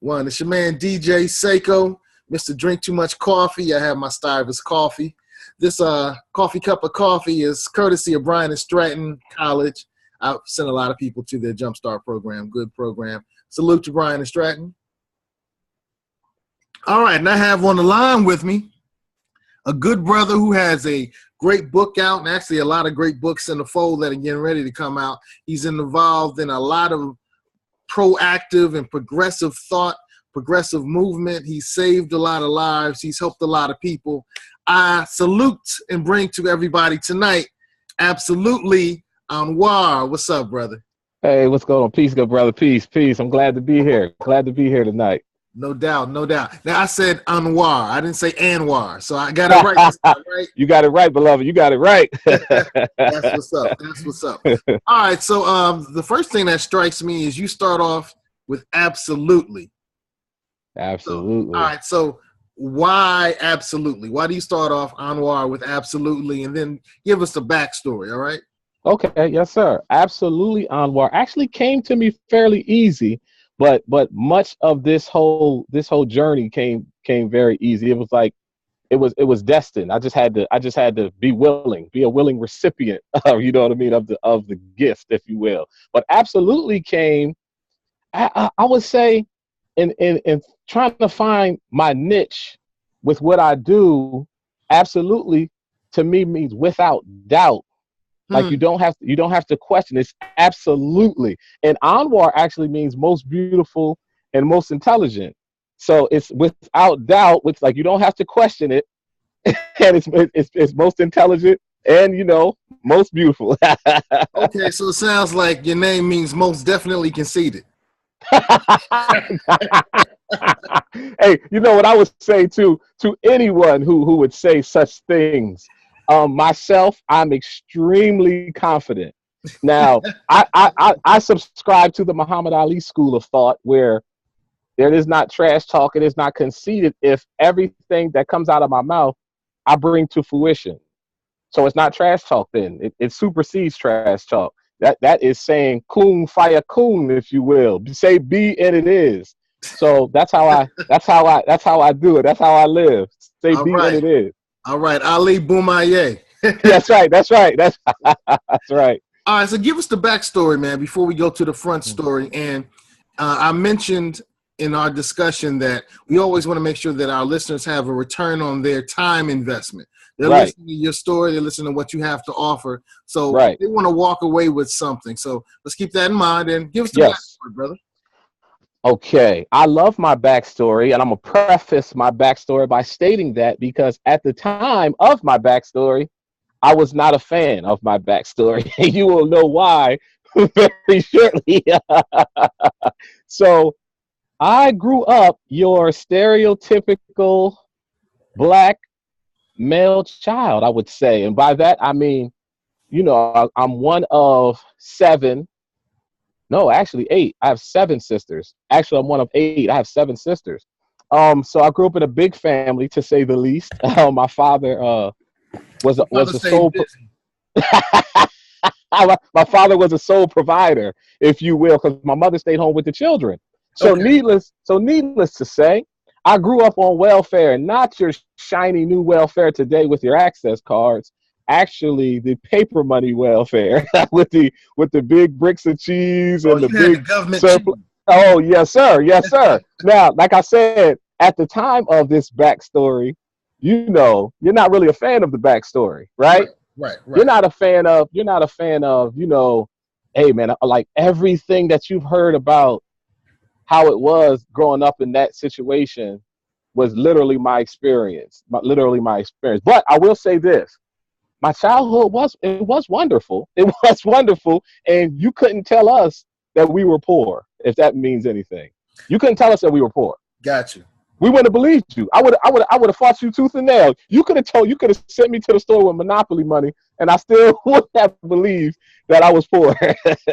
One. It's your man DJ Seko, Mr. Drink Too Much Coffee. I have my Starbucks coffee. This coffee cup of coffee is courtesy of Bryan and Stratton College. I've sent a lot of people to their Jumpstart program. Good program. Salute to Bryan and Stratton. All right, and I have on the line with me a good brother who has a great book out, and actually a lot of great books in the fold that are getting ready to come out. He's involved in a lot of proactive and progressive thought, progressive movement. He's saved a lot of lives. He's helped a lot of people. I salute and bring to everybody tonight, Absolutely Anwar. What's up, brother? Hey, what's going on? Peace, good brother. Peace, peace. I'm glad to be here. Glad to be here tonight. No doubt, no doubt. Now, I said Anwar. I didn't say Anwar, so I got it right this time, right? You got it right, beloved. You got it right. That's what's up. That's what's up. All right, so the first thing that strikes me is you start off with absolutely. Absolutely. So, all right, so why absolutely? Why do you start off, Anwar, with absolutely, and then give us the backstory, all right? Okay, yes, sir. Absolutely Anwar actually came to me fairly easy. But much of this whole journey came very easy. It was like it was destined. I just had to be a willing recipient of, you know what I mean, of the gift, if you will. But absolutely came, I would say, in trying to find my niche with what I do. Absolutely to me means without doubt. Like you don't have to question. It's absolutely. And Anwar actually means most beautiful and most intelligent. So it's without doubt, which like you don't have to question it. And it's most intelligent and most beautiful. Okay, so it sounds like your name means most definitely conceited. Hey, you know what I would say to anyone who would say such things. Myself, I'm extremely confident. Now, I subscribe to the Muhammad Ali school of thought where it is not trash talk, it is not conceited if everything that comes out of my mouth I bring to fruition. So it's not trash talk then. It supersedes trash talk. That is saying kun fire kun, if you will. Say be and it is. So that's how I do it. That's how I live. Say be and it is. All right, Ali Boumaye. That's right. That's right. That's right. All right, so give us the backstory, man, before we go to the front story. And I mentioned in our discussion that we always want to make sure that our listeners have a return on their time investment. They're listening to your story. They're listening to what you have to offer. So they want to walk away with something. So let's keep that in mind and give us the backstory, brother. Okay, I love my backstory, and I'm going to preface my backstory by stating that because at the time of my backstory, I was not a fan of my backstory. And you will know why very shortly. So I grew up your stereotypical black male child, I would say. And by that, I mean, I'm one of 7. No, actually 8. I have 7 sisters. Actually, I'm one of 8. I have 7 sisters. So I grew up in a big family, to say the least. My father was a sole. My father was a sole provider, if you will, because my mother stayed home with the children. So needless to say, I grew up on welfare, not your shiny new welfare today with your access cards. Actually, the paper money welfare with the big bricks of cheese and the big government surplus. Oh, yes, sir. Yes, sir. Now, like I said, at the time of this backstory, you're not really a fan of the backstory, right? Right. You're not a fan of, hey, man, like everything that you've heard about how it was growing up in that situation was literally my experience. But I will say this. My childhood was wonderful. It was wonderful, and you couldn't tell us that we were poor, if that means anything. You couldn't tell us that we were poor. Got you. We wouldn't have believed you. I would have fought you tooth and nail. You could have sent me to the store with Monopoly money, and I still wouldn't have believed that I was poor.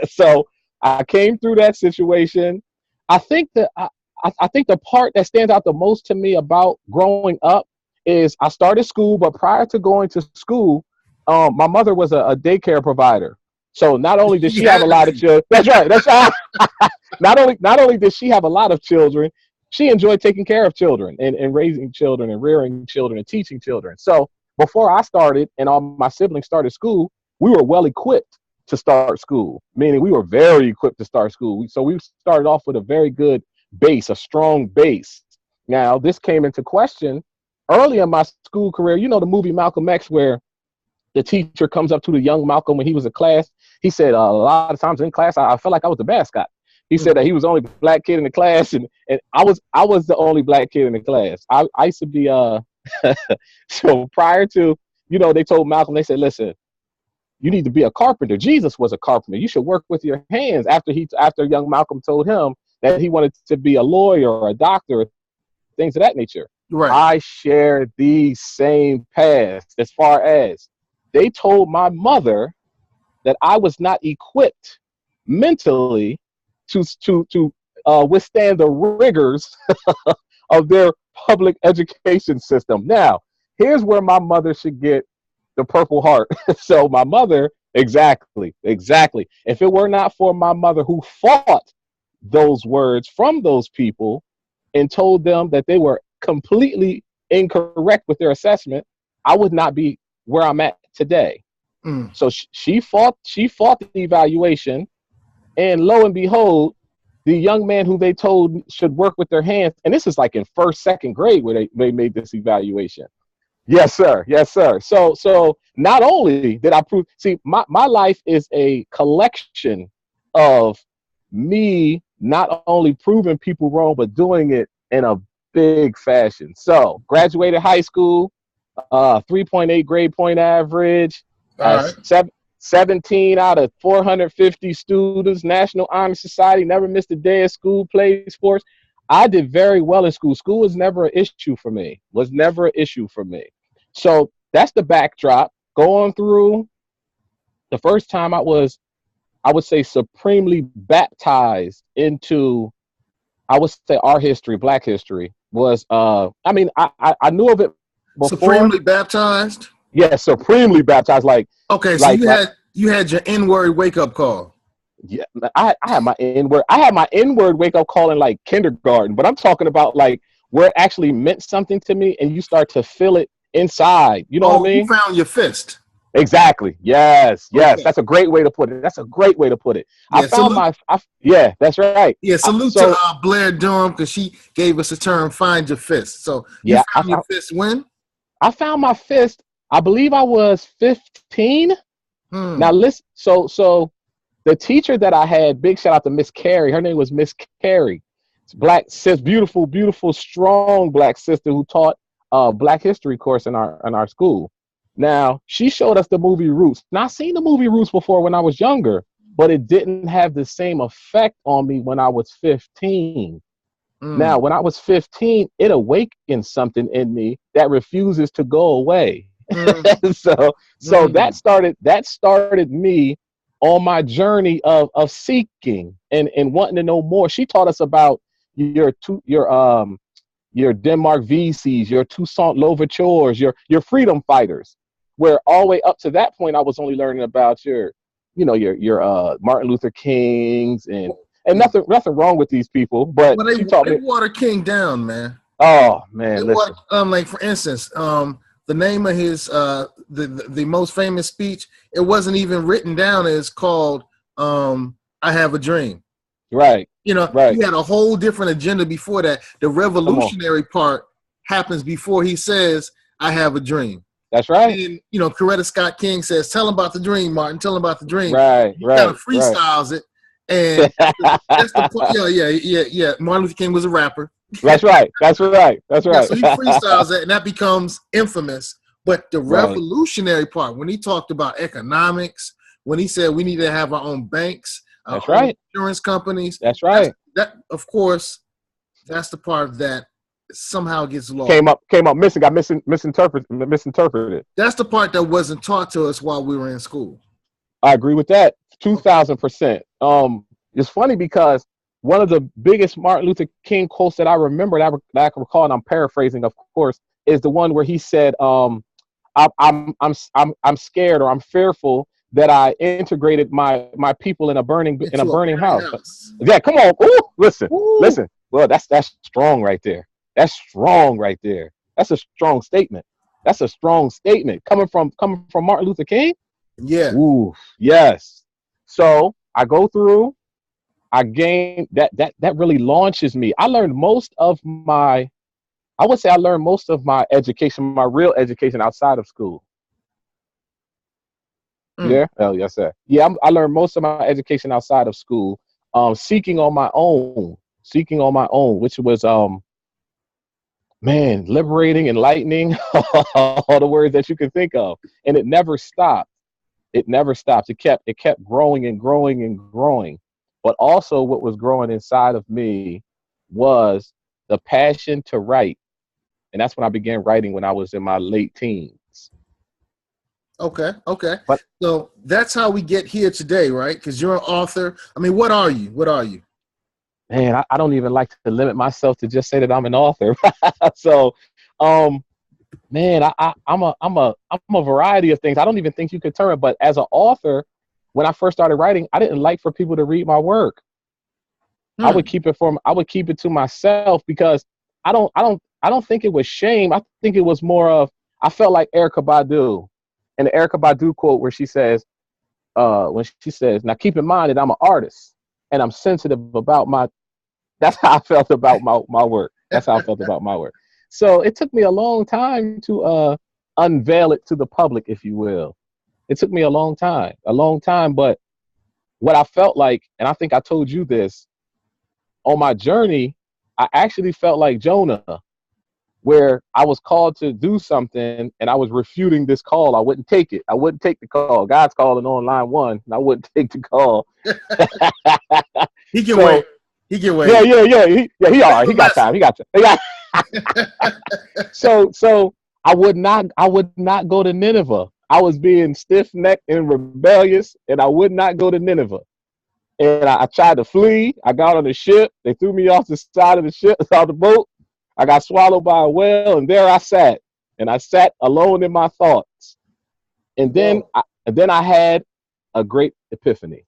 So I came through that situation. I think the part that stands out the most to me about growing up is I started school, but prior to going to school, my mother was a daycare provider. So not only did she have a lot of children, that's right. Not only did she have a lot of children, she enjoyed taking care of children and raising children and rearing children and teaching children. So before I started and all my siblings started school, we were well equipped to start school, meaning we were very equipped to start school. So we started off with a very good base, a strong base. Now, this came into question early in my school career. You know the movie Malcolm X, where the teacher comes up to the young Malcolm when he was in class. He said, a lot of times in class, I felt like I was the mascot. He said that he was the only black kid in the class, and I was the only black kid in the class. I used to be so prior to, they told Malcolm, they said, listen, you need to be a carpenter. Jesus was a carpenter. You should work with your hands. After young Malcolm told him that he wanted to be a lawyer or a doctor, things of that nature. Right. I share these same paths as far as they told my mother that I was not equipped mentally to withstand the rigors of their public education system. Now, here's where my mother should get the Purple Heart. So my mother, exactly. If it were not for my mother who fought those words from those people and told them that they were completely incorrect with their assessment, I would not be where I'm at today. So she fought the evaluation, and lo and behold, the young man who they told should work with their hands, and this is like in first, second grade where they made this evaluation. Yes, sir. So not only did I prove, see, my life is a collection of me not only proving people wrong, but doing it in a big fashion. So graduated high school, 3.8 grade point average, 17 out of 450 students, National Honor Society, never missed a day of school, played sports. I did very well in school. School was never an issue for me, So that's the backdrop. Going through the first time I would say, supremely baptized into, I would say, our history, Black history, was, I knew of it before. Supremely baptized? Yeah, supremely baptized. Okay, so you had your N-word wake-up call. Yeah, I had my N-word. I had my N-word wake-up call in kindergarten, but I'm talking about where it actually meant something to me, and you start to feel it inside. You know what I mean? You found your fist. Exactly. Yes. Okay. That's a great way to put it. Yeah, I found yeah, that's right. Yeah, salute to Blair Durham, because she gave us the term "find your fist." So you found your fist when? I found my fist. I believe I was 15. Now listen. So the teacher that I had, big shout out to Miss Carey. Her name was Miss Carey. It's black sis, beautiful, strong black sister who taught Black history course in our school. Now, she showed us the movie Roots. Now, I've seen the movie Roots before when I was younger, but it didn't have the same effect on me when I was 15. Now, when I was 15, it awakened something in me that refuses to go away. So that started me on my journey of seeking and wanting to know more. She taught us about your Denmark VCs, your Toussaint Louvertures, your freedom fighters, where all the way up to that point, I was only learning about your Martin Luther Kings and nothing wrong with these people, but she taught me. They water King down, man. Oh man, listen. For instance, the name of his the most famous speech, it wasn't even written down. It's called "I Have a Dream." Right. He had a whole different agenda before that. The revolutionary part happens before he says, "I have a dream." That's right. And, Coretta Scott King says, "Tell him about the dream, Martin. Tell him about the dream." Right. He kind of freestyles it. And that's the point. Yeah. Martin Luther King was a rapper. That's right. Yeah, so he freestyles that, and that becomes infamous. But the revolutionary part, when he talked about economics, when he said we need to have our own banks, that's right, insurance companies. That's right. That of course, that's the part that somehow gets lost. Came up missing. Got misinterpreted. That's the part that wasn't taught to us while we were in school. I agree with that 2,000%. It's funny because one of the biggest Martin Luther King quotes that I remember that I can recall, and I'm paraphrasing, of course, is the one where he said, "I'm scared, or I'm fearful that I integrated my people in a burning house." Yeah, come on, listen. Well, that's strong right there. That's strong right there. That's a strong statement. That's a strong statement coming from Martin Luther King. Yeah. Ooh, yes. So I go through. I gain that really launches me. I learned most of my. I would say I learned most of my education, my real education, outside of school. Mm. Yeah. Oh, yes, sir. Yeah, I learned most of my education outside of school, seeking on my own, which was man, liberating, enlightening, all the words that you can think of, and it never stopped. It never stopped. It kept growing and growing and growing. But also, what was growing inside of me was the passion to write, and that's when I began writing when I was in my late teens. Okay. Okay. But So that's how we get here today, right? Because you're an author. I mean, what are you? What are you? man, I don't even like to limit myself to just say that I'm an author. So, um, man, I'm a variety of things. I don't even think you could term it. But as an author, when I first started writing, I didn't like for people to read my work. I would Hmm. keep it to myself because I don't think it was shame. I think it was more of I felt like Erica Badu, and the Erica Badu quote where she says, when she says, "Now keep in mind that I'm an artist and I'm sensitive about my." That's how I felt about my work. That's how I felt about my work. So it took me a long time to unveil it to the public, if you will. It took me a long time. But what I felt like, and I think I told you this, on my journey, I actually felt like Jonah, where I was called to do something and I was refuting this call. I wouldn't take it. I wouldn't take the call. God's calling on line one, and I wouldn't take the call. He can wait. So He can yeah, wait. yeah, yeah. He all Leave right. a He got time. message. He got time. He got so I would not go to Nineveh. I was being stiff-necked and rebellious, and I would not go to Nineveh. And I tried to flee. I got on the ship. They threw me off the side of the ship, off the boat. I got swallowed by a whale, and there I sat. And I sat alone in my thoughts. And then Whoa. I had a great epiphany.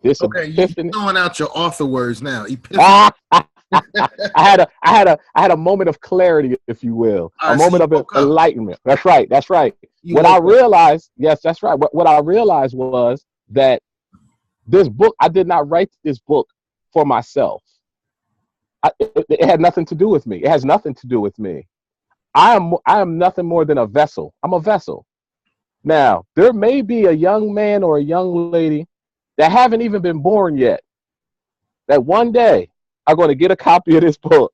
This Okay, you epiphany. throwing out your author words now. Epiphany. I had a moment of clarity, if you will, All a right, so moment you of woke up. enlightenment. That's right. That's right. You What I woke up. realized, yes, that's right. What I realized was that this book, I did not write this book for myself. It had nothing to do with me. It has nothing to do with me. I am nothing more than a vessel. I'm a vessel. Now, there may be a young man or a young lady that haven't even been born yet, that one day are going to get a copy of this book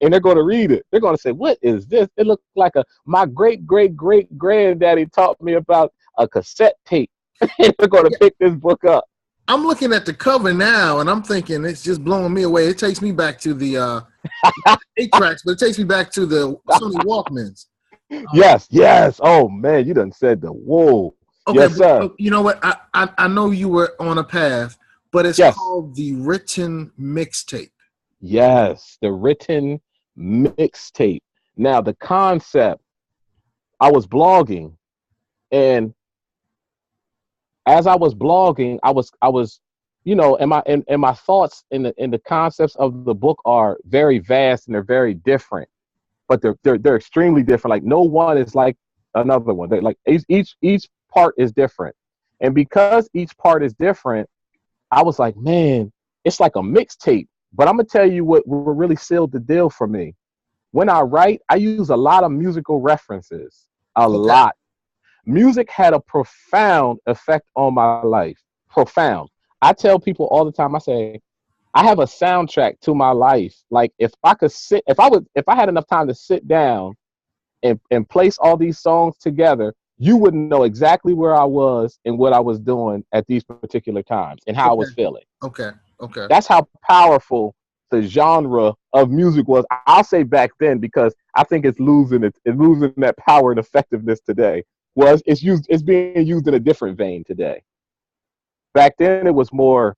and they're going to read it. They're going to say, "What is this? It looks like my great great great granddaddy taught me about a cassette tape." And they're going to Yeah, pick this book up. I'm looking at the cover now, and I'm thinking it's just blowing me away. It takes me back to the 8 tracks, but it takes me back to the Sony Walkmans. Yes, yes. Oh man, you done said the whoa. Okay, Yes, sir. but you know what? I know you were on a path, but it's Yes, called the written mixtape. yes. The written mixtape. Now the concept. I was blogging, and as I was blogging, I was, and my thoughts in the concepts of the book are very vast and they're very different, but they're extremely different. Like no one is like another one. They're like each part is different, and because each part is different, I was like, man, it's like a mixtape. But I'm gonna tell you what really sealed the deal for me. When I write, I use a lot of musical references, a Okay. lot. Music had a profound effect on my life. Profound. I tell people all the time, I say, I have a soundtrack to my life. Like if I had enough time to sit down and place all these songs together, you wouldn't know exactly where I was and what I was doing at these particular times and how I Okay. was feeling. Okay. Okay. That's how powerful the genre of music was. I'll say back then because I think it's losing that power and effectiveness today. It's being used in a different vein today. Back then it was more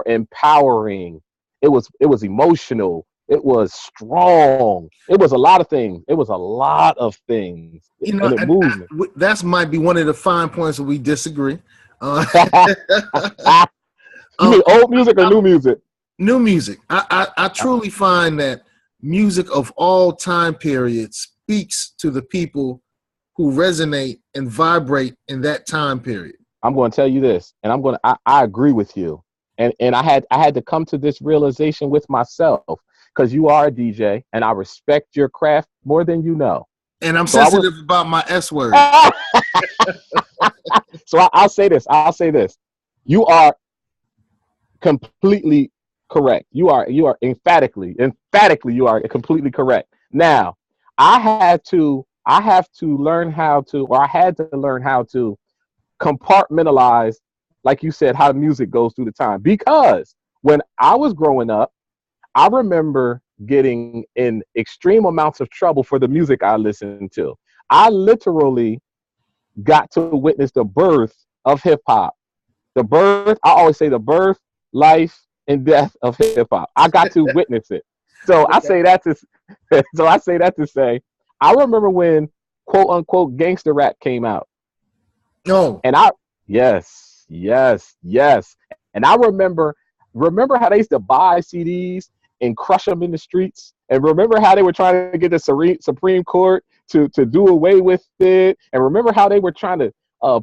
empowering. It was emotional. It was strong. It was a lot of things. It was a lot of things, You know, and it moved me. that's might be one of the fine points where we disagree. Uh, You mean old music or I'm new music? New music. I truly find that music of all time periods speaks to the people who resonate and vibrate in that time period. I'm going to tell you this, and I agree with you. And I had to come to this realization with myself, because you are a DJ and I respect your craft more than you know. And I'm sensitive about my S word. So I'll say this. You are completely correct. You are emphatically you are completely correct. Now, I had to learn how to compartmentalize, like you said, how music goes through the time. Because when I was growing up, I remember getting in extreme amounts of trouble for the music I listened to. I literally got to witness the birth of hip hop. I always say the birth, life, and death of hip hop. I got to witness it. So I say that to say, I remember when quote unquote gangster rap came out. No. And yes. And I remember how they used to buy CDs and crush them in the streets. And remember how they were trying to get the Supreme Court to do away with it. And remember how they were trying to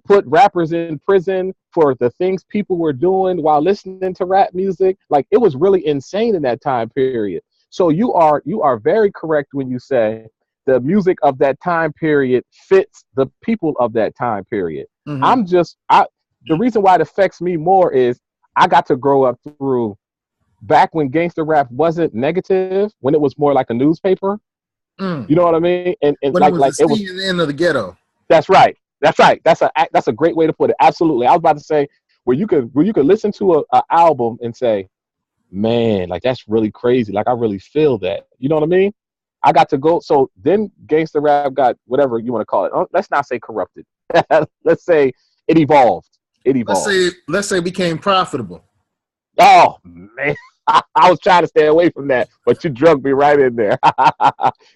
put rappers in prison for the things people were doing while listening to rap music. Like, it was really insane in that time period. So you are very correct when you say the music of that time period fits the people of that time period. Mm-hmm. The reason why it affects me more is I got to grow up through back when gangster rap wasn't negative, when it was more like a newspaper. You know what I mean? And when it was the end of the ghetto. That's right. That's a great way to put it. Absolutely. I was about to say where you could listen to a album and say, man, like, that's really crazy. Like, I really feel that. You know what I mean? I got to go. So then gangster rap got whatever you want to call it. Let's not say corrupted. Let's say it evolved. Let's say it became profitable. Oh, man. I was trying to stay away from that, but you drug me right in there.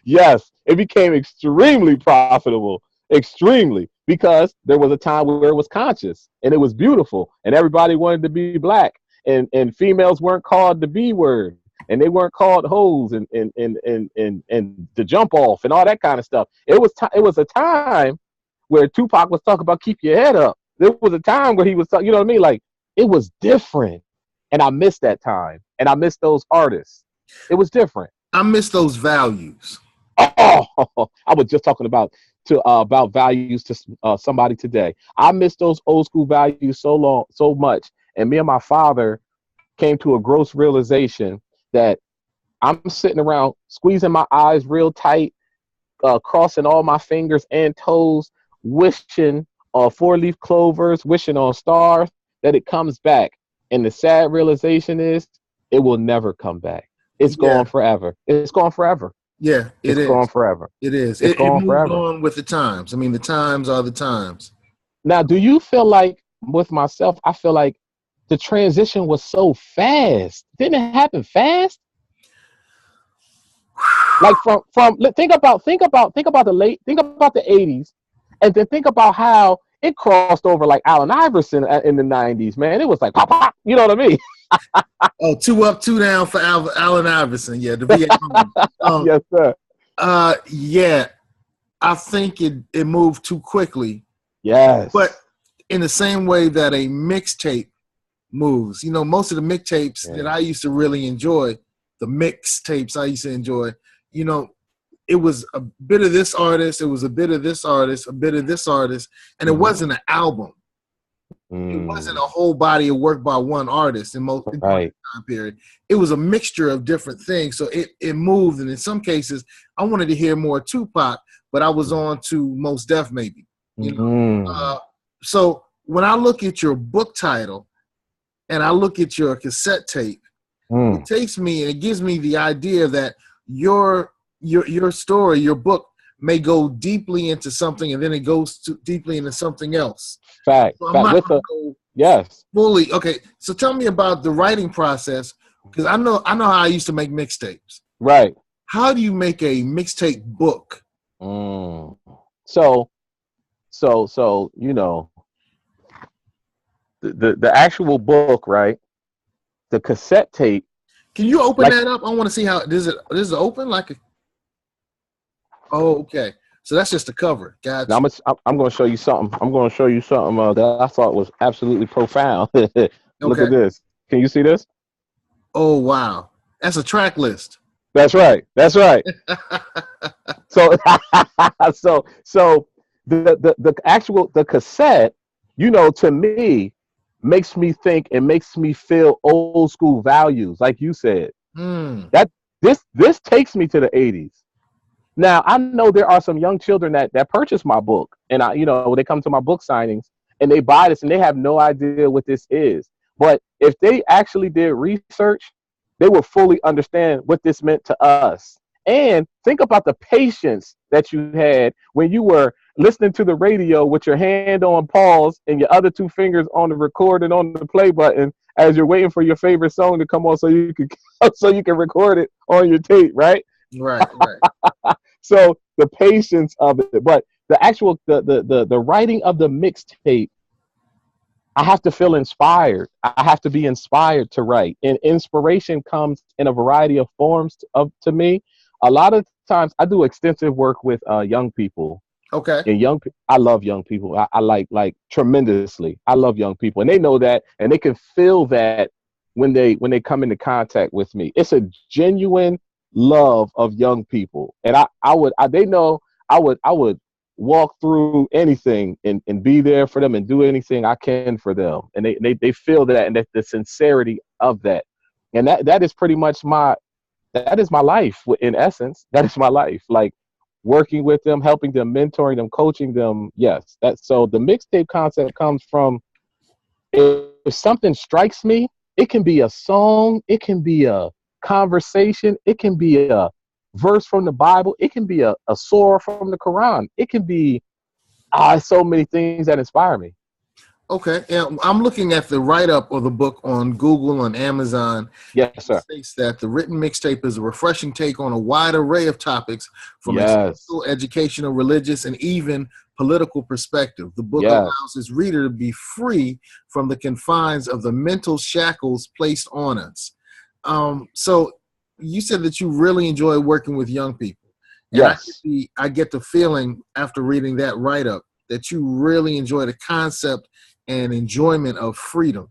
Yes, it became extremely profitable. Extremely. Because there was a time where it was conscious and it was beautiful and everybody wanted to be black and females weren't called the B word and they weren't called hoes and the jump off and all that kind of stuff. It was a time where Tupac was talking about keep your head up. There was a time where he was talking, you know what I mean? Like, it was different. And I miss that time. And I miss those artists. It was different. I miss those values. Oh, I was just talking about values to somebody today. I miss those old school values so much. And me and my father came to a gross realization that I'm sitting around squeezing my eyes real tight, crossing all my fingers and toes, wishing on 4-leaf clovers, wishing on stars, that it comes back. And the sad realization is it will never come back. It's gone forever. It's gone forever. Yeah, it's gone forever. It is. It's gone forever. On with the times. I mean, the times are the times. Now, do you feel like, with myself, I feel like the transition was so fast? Didn't it happen fast? Like from think about the 80s, and then think about how it crossed over like Allen Iverson in the 90s, man. It was like pop, pop, you know what I mean? Oh, 2 up, 2 down for Allen Iverson. Yeah, the VA. Yes, sir. Yeah, I think it moved too quickly. Yes. But in the same way that a mixtape moves, you know, most of the mixtapes that I used to really enjoy, you know, it was a bit of this artist, it was a bit of this artist, a bit of this artist, and it wasn't an album. It wasn't a whole body of work by one artist in most time period. It was a mixture of different things. So it moved, and in some cases, I wanted to hear more Tupac, but I was on to Mos Def maybe. You know, so when I look at your book title and I look at your cassette tape, it takes me and it gives me the idea that your story, your book, may go deeply into something and then it goes deeply into something else. Fact. So I'm not gonna go fully. Okay, so tell me about the writing process, because I know how I used to make mixtapes. Right. How do you make a mixtape book? So you know, the actual book, right? The cassette tape Can you open Like, that up? I want to see how this is open like a. Oh, okay. So that's just the cover. Gotcha. now I'm going to show you something. I'm going to show you something that I thought was absolutely profound. Look Okay. at this. Can you see this? Oh, wow. That's a track list. That's right. That's right. So, so the actual the cassette, to me, makes me think and makes me feel old school values, like you said. That this takes me to the 80s. Now, I know there are some young children that purchase my book, and they come to my book signings and they buy this and they have no idea what this is. But if they actually did research, they will fully understand what this meant to us. And think about the patience that you had when you were listening to the radio with your hand on pause and your other two fingers on the record and on the play button as you're waiting for your favorite song to come on so you can record it on your tape, right? Right. So the patience of it, but the actual the writing of the mixtape, I have to feel inspired. I have to be inspired to write, and inspiration comes in a variety of forms. To me, a lot of times I do extensive work with young people. Okay. And I love young people. I like tremendously. I love young people, and they know that, and they can feel that when they come into contact with me. It's a genuine love of young people, and they know I would walk through anything and be there for them and do anything I can for them, and they feel that, and that the sincerity of that, and that is pretty much my life. In essence, that is my life. Like, working with them, helping them, mentoring them, coaching them. Yes, so the mixtape concept comes from, if something strikes me, it can be a song, it can be a conversation, it can be a verse from the Bible, it can be a surah from the Quran, it can be so many things that inspire me. Okay, and I'm looking at the write-up of the book on Google and Amazon. Yes, sir. It states that the written mixtape is a refreshing take on a wide array of topics from social, educational, religious, and even political perspective. The book allows its reader to be free from the confines of the mental shackles placed on us. So you said that you really enjoy working with young people. And yes. I get the feeling after reading that write-up that you really enjoy the concept and enjoyment of freedom.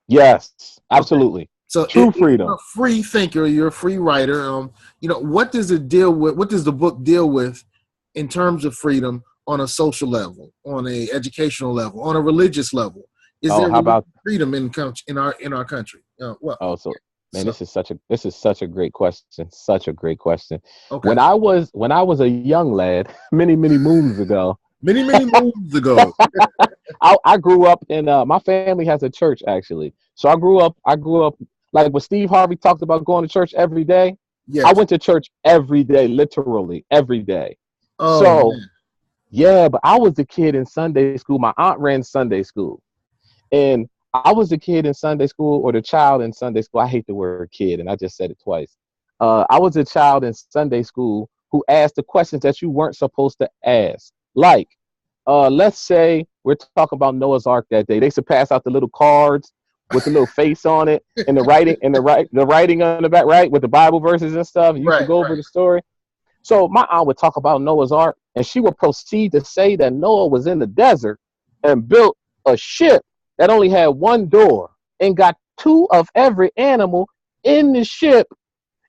Yes, absolutely. Okay. So true freedom. You're a free thinker, you're a free writer. What does it deal with? What does the book deal with in terms of freedom on a social level, on a educational level, on a religious level? Is there how about freedom in our country? This is such a great question. Such a great question. Okay. When I was a young lad, many moons ago. Many moons ago. I grew up in my family has a church, actually. So I grew up like when Steve Harvey talked about going to church every day. Yes. I went to church every day, literally every day. Oh, so man. Yeah, but I was the kid in Sunday school. My aunt ran Sunday school. And I was the kid in Sunday school, or the child in Sunday school. I hate the word kid, and I just said it twice. I was a child in Sunday school who asked the questions that you weren't supposed to ask. Like, let's say we're talking about Noah's Ark that day. They used to pass out the little cards with the little face on it and the writing and the writing on the back, right, with the Bible verses and stuff. You used to go over the story. So my aunt would talk about Noah's Ark, and she would proceed to say that Noah was in the desert and built a ship that only had one door and got 2 of every animal in the ship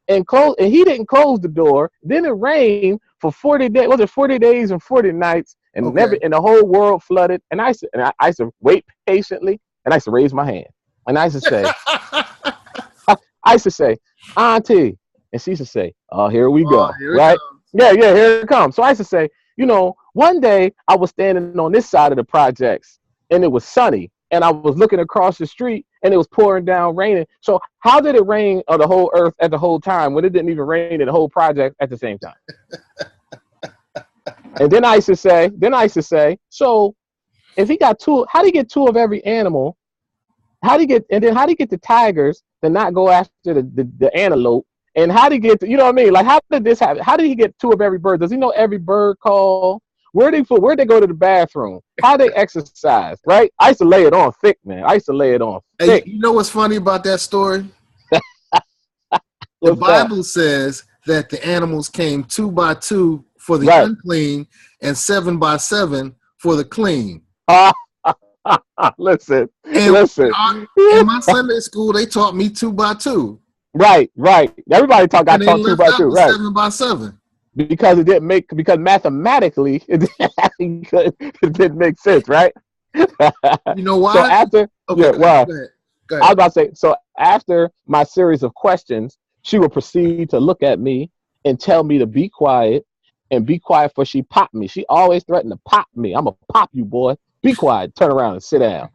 and he didn't close the door. Then it rained for 40 days. Was it 40 days and 40 nights? And and the whole world flooded. And I used to wait patiently, and I used to raise my hand. And I used to say, Auntie. And she used to say, oh, here we go. Right? Yeah, here it comes. So I used to say, one day I was standing on this side of the projects, and it was sunny. And I was looking across the street, and it was pouring down, raining. So how did it rain on the whole earth at the whole time when it didn't even rain in the whole project at the same time? And then I used to say, so if he got 2, how do you get 2 of every animal? How do you get the tigers to not go after the antelope? And how do you get you know what I mean? Like, how did this happen? How did he get 2 of every bird? Does he know every bird call? Where'd they go to the bathroom? How they exercise, right? I used to lay it on thick, man. I used to lay it on thick. Hey, you know what's funny about that story? the What's that? Bible says that the animals came 2 by 2 for the Right. unclean and 7 by 7 for the clean. Listen, And listen. in my Sunday school, they taught me 2 by 2. Right. Everybody And got they taught 2 left by out 2. the Right. 7 by 7. Because because mathematically it didn't make sense, right? You know So why? after, Okay, yeah, go ahead. well, Go ahead. Go I was ahead. about to say, so after my series of questions, she would proceed to look at me and tell me to be quiet for she popped me. She always threatened to pop me. I'm going to pop you, boy. Be quiet. Turn around and sit down.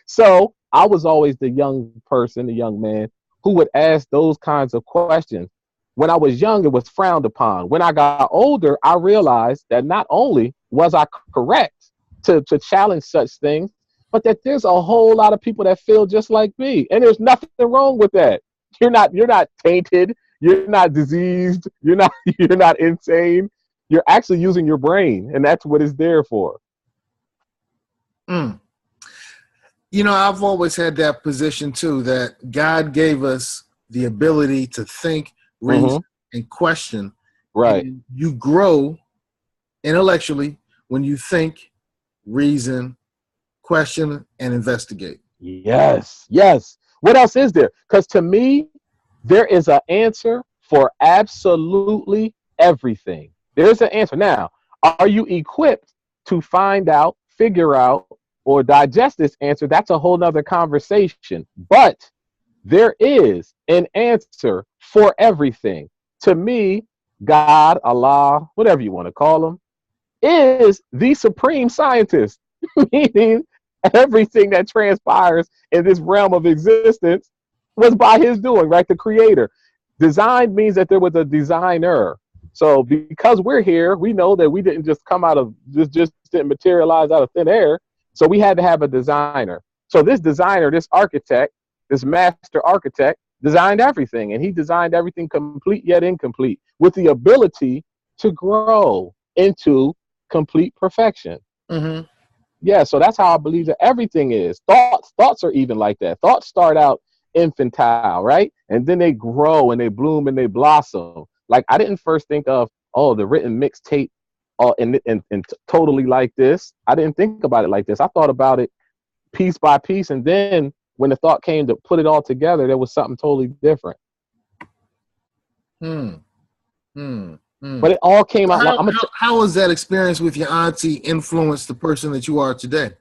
So I was always the young person, the young man who would ask those kinds of questions. When I was young, it was frowned upon. When I got older, I realized that not only was I correct to challenge such things, but that there's a whole lot of people that feel just like me. And there's nothing wrong with that. You're not tainted. You're not diseased. You're not insane. You're actually using your brain, and that's what it's there for. Mm. You know, I've always had that position too, that God gave us the ability to think, reason, and question. Right. And you grow intellectually when you think, reason, question, and investigate. Yes. What else is there? Because to me, there is an answer for absolutely everything. There's an answer. Now, are you equipped to find out, figure out, or digest this answer? That's a whole nother conversation. But there is an answer for everything. To me, God, Allah, whatever you want to call him, is the supreme scientist, meaning everything that transpires in this realm of existence was by his doing, right? The creator. Design means that there was a designer. So because we're here, we know that we didn't just come out of just didn't materialize out of thin air. So we had to have a designer. So this designer, this architect, this master architect designed everything, and he designed everything complete yet incomplete with the ability to grow into complete perfection. Mm-hmm. Yeah, so that's how I believe that everything is. Thoughts are even like that. Thoughts start out infantile, right? And then they grow and they bloom and they blossom. Like I didn't first think of, oh, the written mixtape and totally like this. I didn't think about it like this. I thought about it piece by piece, and then when the thought came to put it all together, there was something totally different. But it all came out. How has that experience with your auntie influenced the person that you are today?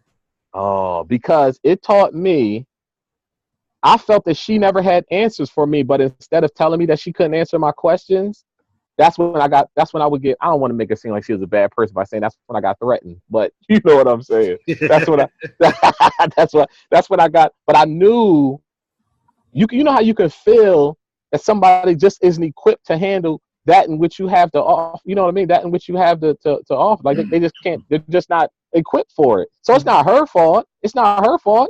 Oh, because it taught me. I felt that she never had answers for me, but instead of telling me that she couldn't answer my questions, that's when I would get. I don't want to make it seem like she was a bad person by saying that's when I got threatened, but you know what I'm saying. That's what that's what I got. But I knew you know how you can feel that somebody just isn't equipped to handle that in which you have to off. You know what I mean? That in which you have to off. Like they just can't. They're just not equipped for it. So it's not her fault. It's not her fault.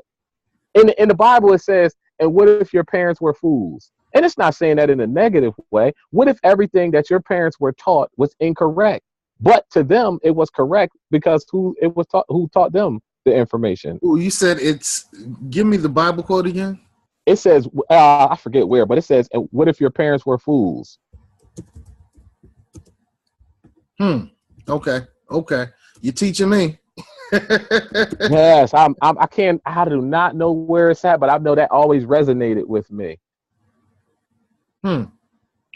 In the Bible it says, and what if your parents were fools? And it's not saying that in a negative way. What if everything that your parents were taught was incorrect? But to them, it was correct because who taught them the information. Ooh, you said it's, give me the Bible quote again. It says, I forget where, but it says, and what if your parents were fools? Okay. You're teaching me. Yes, I do not know where it's at, but I know that always resonated with me. Okay.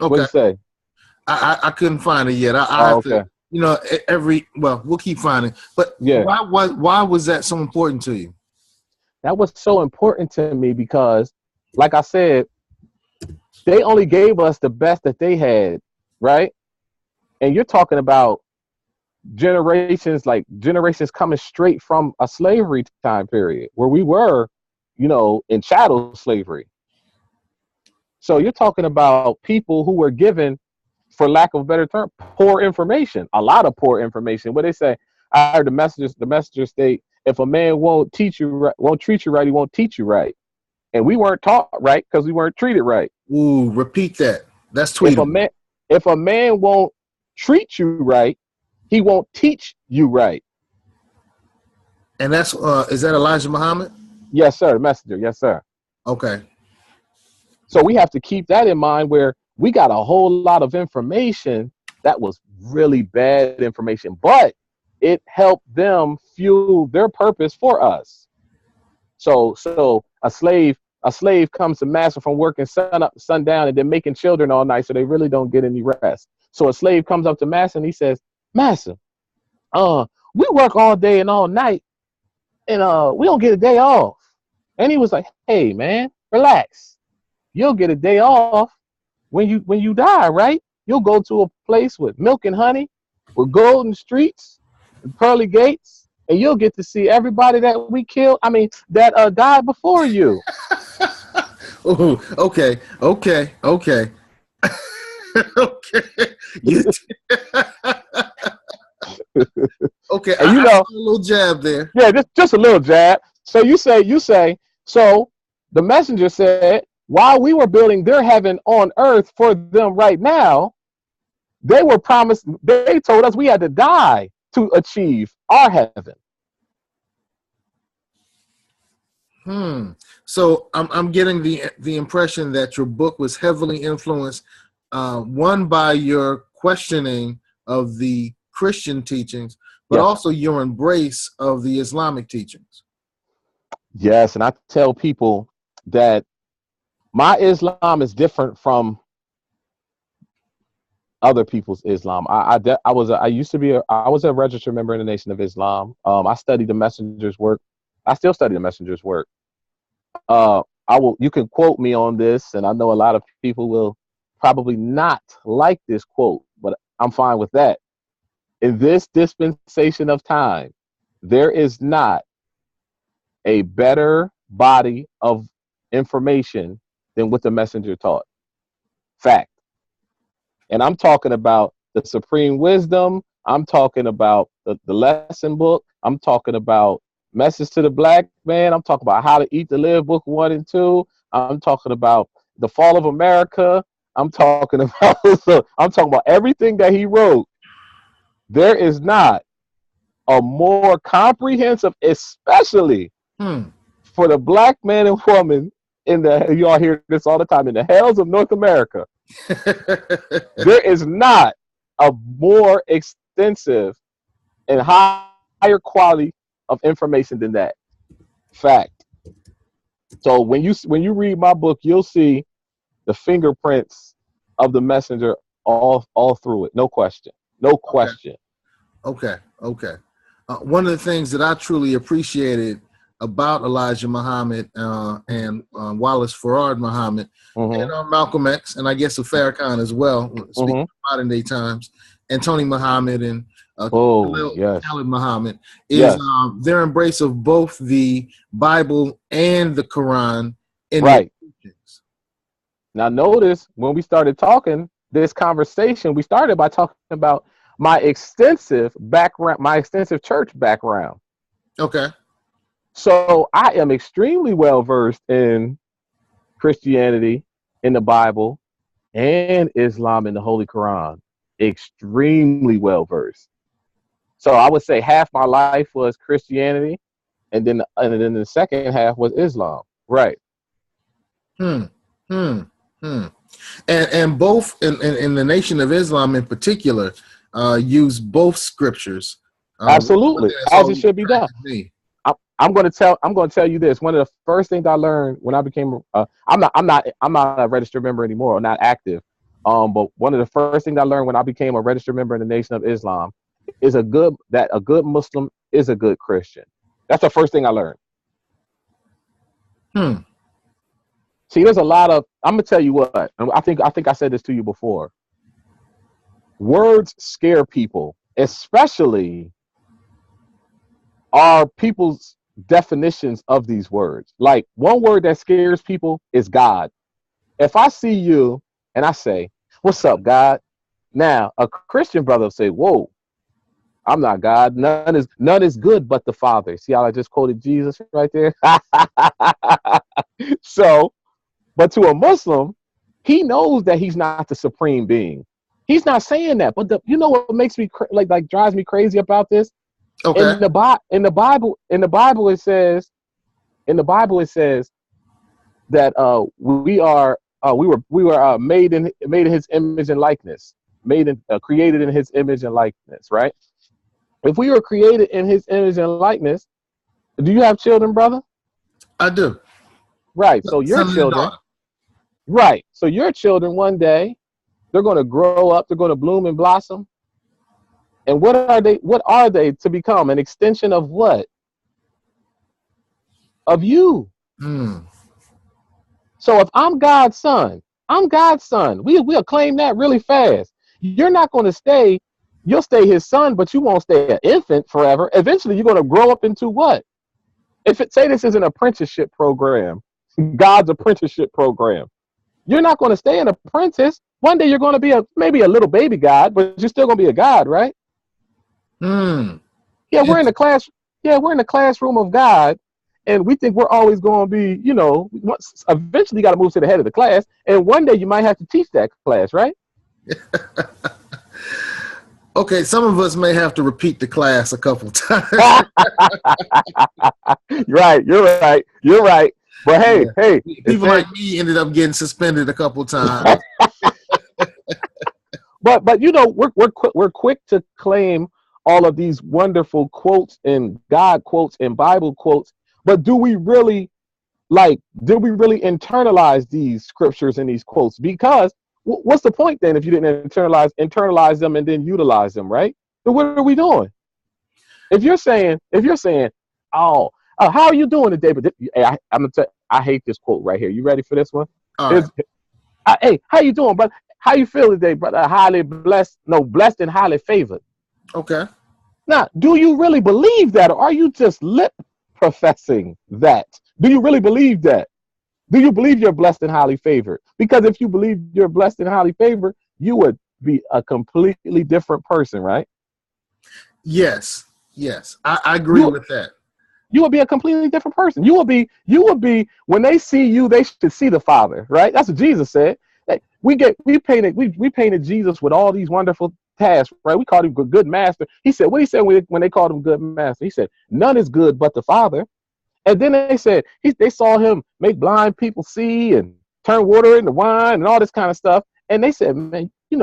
What do you say? I couldn't find it yet. I have okay. to, we'll keep finding. But yeah, why was that so important to you? That was so important to me because, like I said, they only gave us the best that they had, right? And you're talking about generations coming straight from a slavery time period where we were, in chattel slavery. So you're talking about people who were given, for lack of a better term, poor information, a lot of poor information. What they say, I heard the messenger state, if a man won't treat you right, he won't teach you right. And we weren't taught right because we weren't treated right. Ooh, repeat that. That's tweetable. If a man won't treat you right, he won't teach you right. And is that Elijah Muhammad? Yes, sir. Messenger. Yes, sir. Okay. So we have to keep that in mind, where we got a whole lot of information that was really bad information, but it helped them fuel their purpose for us. So a slave comes to master from working sun up to sundown and then making children all night, so they really don't get any rest. So a slave comes up to master and he says, "Master, we work all day and all night, and we don't get a day off." And he was like, "Hey man, relax. You'll get a day off when you die, right? You'll go to a place with milk and honey, with golden streets and pearly gates, and you'll get to see everybody that we killed. I mean, that died before you." Oh, okay. Okay. Okay, And I a little jab there. Yeah, just a little jab. So you say, so the messenger said, while we were building their heaven on earth for them right now, they told us we had to die to achieve our heaven. So I'm getting the impression that your book was heavily influenced, one, by your questioning of the Christian teachings, but also your embrace of the Islamic teachings. Yes, and I tell people that my Islam is different from other people's Islam. I was a registered member in the Nation of Islam. I studied the messenger's work. I still study the messenger's work. You can quote me on this, and I know a lot of people will probably not like this quote, but I'm fine with that. In this dispensation of time, there is not a better body of information than what the messenger taught. Fact. And I'm talking about the supreme wisdom. I'm talking about the lesson book. I'm talking about Message to the Black Man. I'm talking about How to Eat to Live, book 1 and 2. I'm talking about The Fall of America. I'm talking about everything that he wrote. There is not a more comprehensive, especially for the black man and woman you all hear this all the time, in the hells of North America. There is not a more extensive and higher quality of information than that. Fact. So when you read my book, you'll see the fingerprints of the messenger all through it. No question. No question. Okay. One of the things that I truly appreciated about Elijah Muhammad and Wallace Farad Muhammad and Malcolm X, and I guess Farrakhan as well, speaking of modern day times, and Tony Muhammad and Khalid Muhammad, is their embrace of both the Bible and the Quran in their teachings. Now notice, when we started talking this conversation, we started by talking about my extensive background, my extensive church background. Okay. So I am extremely well versed in Christianity, in the Bible, and Islam in the Holy Quran. Extremely well versed. So I would say half my life was Christianity, and then the second half was Islam. Right. And both in the Nation of Islam in particular use both scriptures. Absolutely, as it should be done. I'm going to tell you this. One of the first things I learned when I became I'm not a registered member anymore, or not active. But one of the first things I learned when I became a registered member in the Nation of Islam is a good Muslim is a good Christian. That's the first thing I learned. See, there's a lot of, I'm gonna tell you what, I think I said this to you before. Words scare people, especially our people's definitions of these words. Like, one word that scares people is God. If I see you and I say, "What's up, God?" Now, a Christian brother will say, "Whoa, I'm not God. None is good but the Father." See how I just quoted Jesus right there? So, but to a Muslim, he knows that he's not the supreme being. He's not saying that. But you know what makes me like drives me crazy about this? Okay. In the Bible it says that we are we were made in his image and likeness, created in his image and likeness, right? If we were created in his image and likeness, do you have children, brother? I do. Right. So your children, right. So your children one day, they're going to grow up, they're going to bloom and blossom. And what are they to become? An extension of what? Of you. Mm. So if I'm God's son, we'll claim that really fast. You're not going to stay, you'll stay his son, but you won't stay an infant forever. Eventually you're going to grow up into what? Say this is an apprenticeship program, God's apprenticeship program. You're not going to stay an apprentice. One day you're going to be maybe a little baby God, but you're still going to be a God, right? Mm. Yeah, we're in the class. Yeah, we're in the classroom of God, and we think we're always going to be, eventually you got to move to the head of the class, and one day you might have to teach that class, right? Okay, some of us may have to repeat the class a couple times. Right, you're right. But hey, people like me ended up getting suspended a couple times. but we're quick to claim all of these wonderful quotes and God quotes and Bible quotes, but did we really internalize these scriptures and these quotes? Because what's the point then if you didn't internalize them and then utilize them, right? So what are we doing? If you're saying, how are you doing today? But I'm gonna tell you, I hate this quote right here. You ready for this one? All right. Hey, how you doing, brother? How you feel today, brother? Blessed and highly favored. Okay. Now, do you really believe that, or are you just lip professing that? Do you really believe that? Do you believe you're blessed and highly favored? Because if you believe you're blessed and highly favored, you would be a completely different person, right? Yes. I agree with that. You would be a completely different person. You would be when they see you, they should see the Father, right? That's what Jesus said. We painted Jesus with all these wonderful tasks, right? We called him good master. He said, what he said when they called him good master? He said, none is good but the Father. And then they said they saw him make blind people see and turn water into wine and all this kind of stuff. And they said, man, this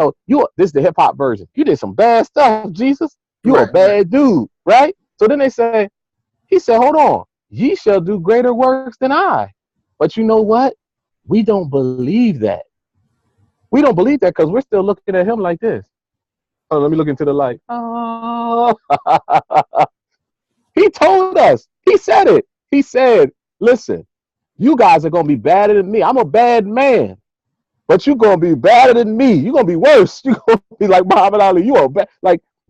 is the hip hop version. You did some bad stuff, Jesus. You're a bad dude, right? So then he said, hold on, ye shall do greater works than I. But you know what? We don't believe that. We don't believe that because we're still looking at him like this. Oh, let me look into the light. Oh. He told us. He said it. He said, listen, you guys are going to be badder than me. I'm a bad man, but you're going to be badder than me. You're going to be worse. You're going to be like Muhammad Ali. You are bad.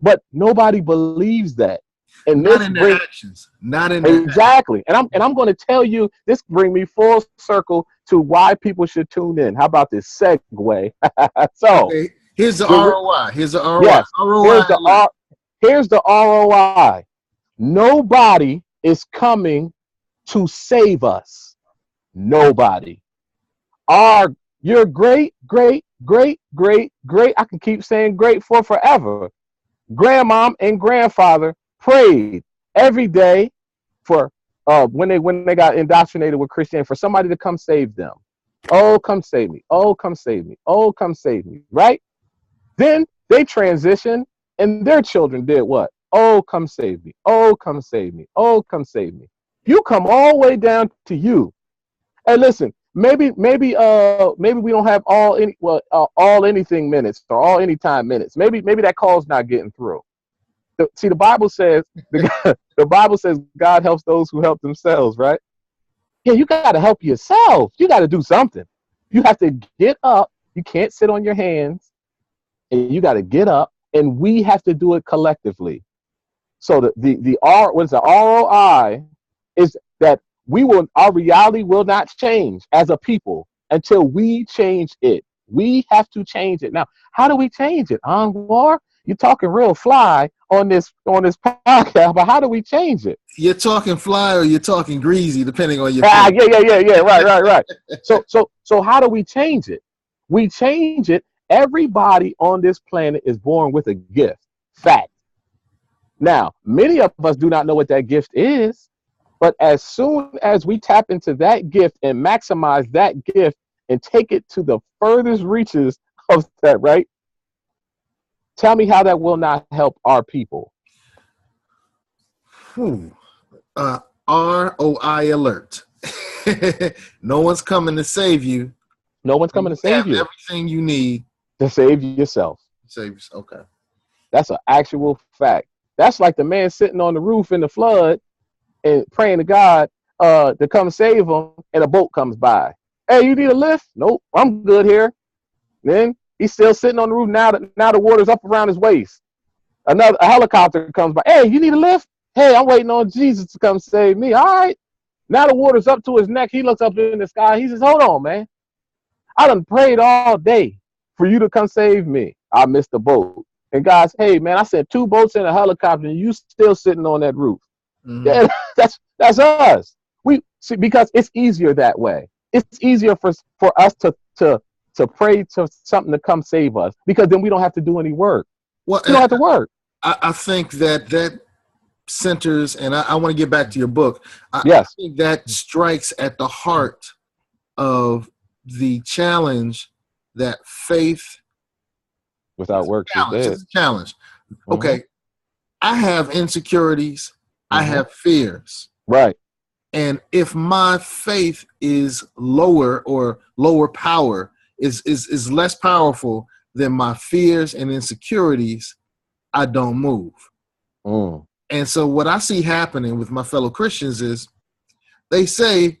But nobody believes that. And not in their actions. Not in their exactly. And I'm going to tell you, this bring me full circle to why people should tune in. How about this segue? So okay. Here's the ROI. Here's the ROI. Yes, ROI. Here's the ROI. Nobody is coming to save us. Nobody. Your great, I can keep saying great for forever. Grandmom and grandfather prayed every day for when they got indoctrinated with Christianity, for somebody to come save them. Oh, come save me. Oh, come save me. Oh, come save me. Right? Then they transitioned and their children did what? Oh, come save me. Oh, come save me. Oh, come save me. You come all the way down to you. And listen, maybe we don't have all anything minutes or all anytime minutes. Maybe that call's not getting through. See, the Bible says God helps those who help themselves, right? Yeah, you got to help yourself. You got to do something. You have to get up. You can't sit on your hands, and you got to get up. And we have to do it collectively. So the ROI is that our reality will not change as a people until we change it. We have to change it. Now, how do we change it? Anwar, you're talking real fly on this podcast, but how do we change it? You're talking fly or you're talking greasy, depending on your yeah. Right. So how do we change it? We change it. Everybody on this planet is born with a gift. Fact. Now, many of us do not know what that gift is, but as soon as we tap into that gift and maximize that gift and take it to the furthest reaches of that, right? Tell me how that will not help our people. ROI alert. No one's coming to save you. No one's coming to save you. Everything you need to save yourself. Save yourself. Okay. That's an actual fact. That's like the man sitting on the roof in the flood and praying to God to come save him, and a boat comes by. Hey, you need a lift? Nope, I'm good here. Then he's still sitting on the roof. Now the water's up around his waist. A helicopter comes by. Hey, you need a lift? Hey, I'm waiting on Jesus to come save me. All right. Now the water's up to his neck. He looks up in the sky. He says, hold on, man. I done prayed all day for you to come save me. I missed the boat. And guys, hey, man, I sent 2 boats and a helicopter, and you still sitting on that roof. Mm-hmm. Yeah, that's us. We see, because it's easier that way. It's easier for us to pray to something to come save us, because then we don't have to do any work. Well, we don't have to work. I think that centers, and I want to get back to your book. Yes. I think that strikes at the heart of the challenge that faith without work is dead. It's a challenge. Mm-hmm. Okay. I have insecurities. Mm-hmm. I have fears. Right. And if my faith is lower, or lower power is less powerful than my fears and insecurities, I don't move. Mm. And so what I see happening with my fellow Christians is they say,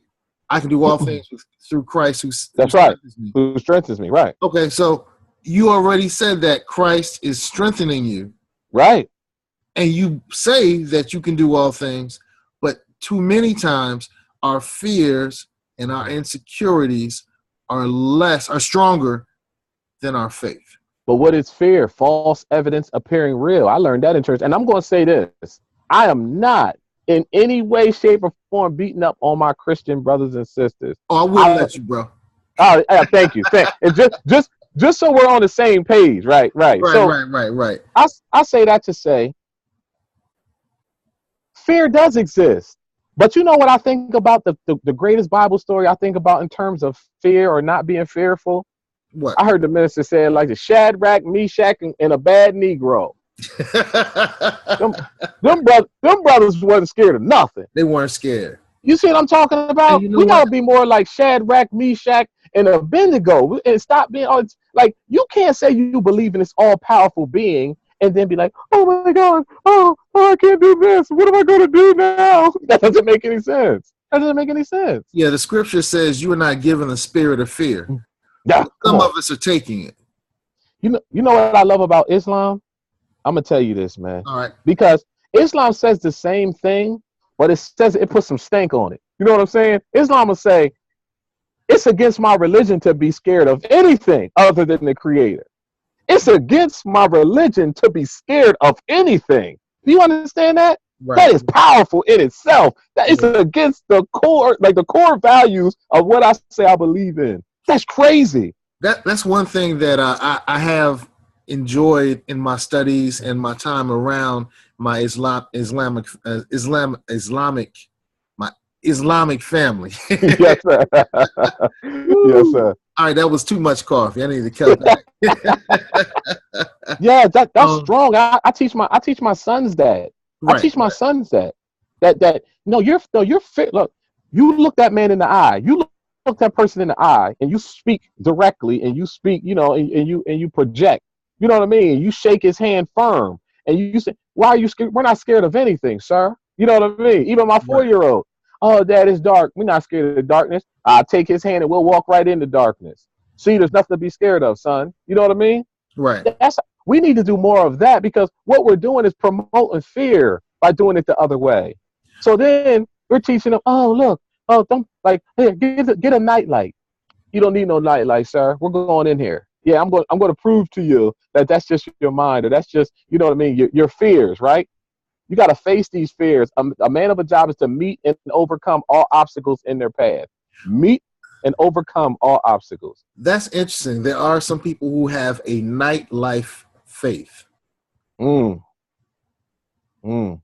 I can do all things through Christ who strengthens me. Who strengthens me, right. Okay, so you already said that Christ is strengthening you. Right. And you say that you can do all things, but too many times our fears and our insecurities are stronger than our faith. But what is fear? False evidence appearing real. I learned that in church. And I'm going to say this. I am not in any way, shape, or form beating up on my Christian brothers and sisters. Oh, I wouldn't let you, bro. Oh, thank you. Just so we're on the same page. Right. Right. I say that to say fear does exist. But you know what I think about the greatest Bible story I think about in terms of fear or not being fearful? What? I heard the minister say it like the Shadrach, Meshach, and a bad Negro. them brothers wasn't scared of nothing. They weren't scared. You see what I'm talking about? You know we gotta be more like Shadrach, Meshach, and Abednego, and stop being like, you can't say you believe in this all-powerful being and then be like, oh my God, oh I can't do this. What am I gonna do now? That doesn't make any sense. Yeah, the scripture says you are not given the spirit of fear. Yeah, some of us are taking it. You know what I love about Islam? I'm gonna tell you this, man. All right. Because Islam says the same thing, but it puts some stank on it. You know what I'm saying? Islam will say it's against my religion to be scared of anything other than the Creator. It's against my religion to be scared of anything. Do you understand that? Right. That is powerful in itself. That is against the core values of what I say I believe in. That's crazy. That's one thing that I have enjoyed in my studies and my time around my Islamic family. Yes, sir. Yes, sir. All right, that was too much coffee. I need to cut back. Yeah, that's strong. I teach my sons that. Right, I teach my sons that you're fit. Look, you look that man in the eye. You look that person in the eye, and you speak directly, and you speak, and you project. You know what I mean? You shake his hand firm, and you say, "Why are you scared? We're not scared of anything, sir." You know what I mean? Even my 4-year-old. Oh, Dad, it's dark. We're not scared of the darkness. I'll take his hand and we'll walk right into darkness. See, there's nothing to be scared of, son. You know what I mean? Right. We need to do more of that, because what we're doing is promoting fear by doing it the other way. So then we're teaching them, don't here, get a nightlight. You don't need no nightlight, sir. We're going in here. Yeah, I'm going to prove to you that that's just your mind, or that's just, you know what I mean, your fears, right? You got to face these fears. A man of a job is to meet and overcome all obstacles in their path. Meet and overcome all obstacles. That's interesting. There are some people who have a nightlife faith. And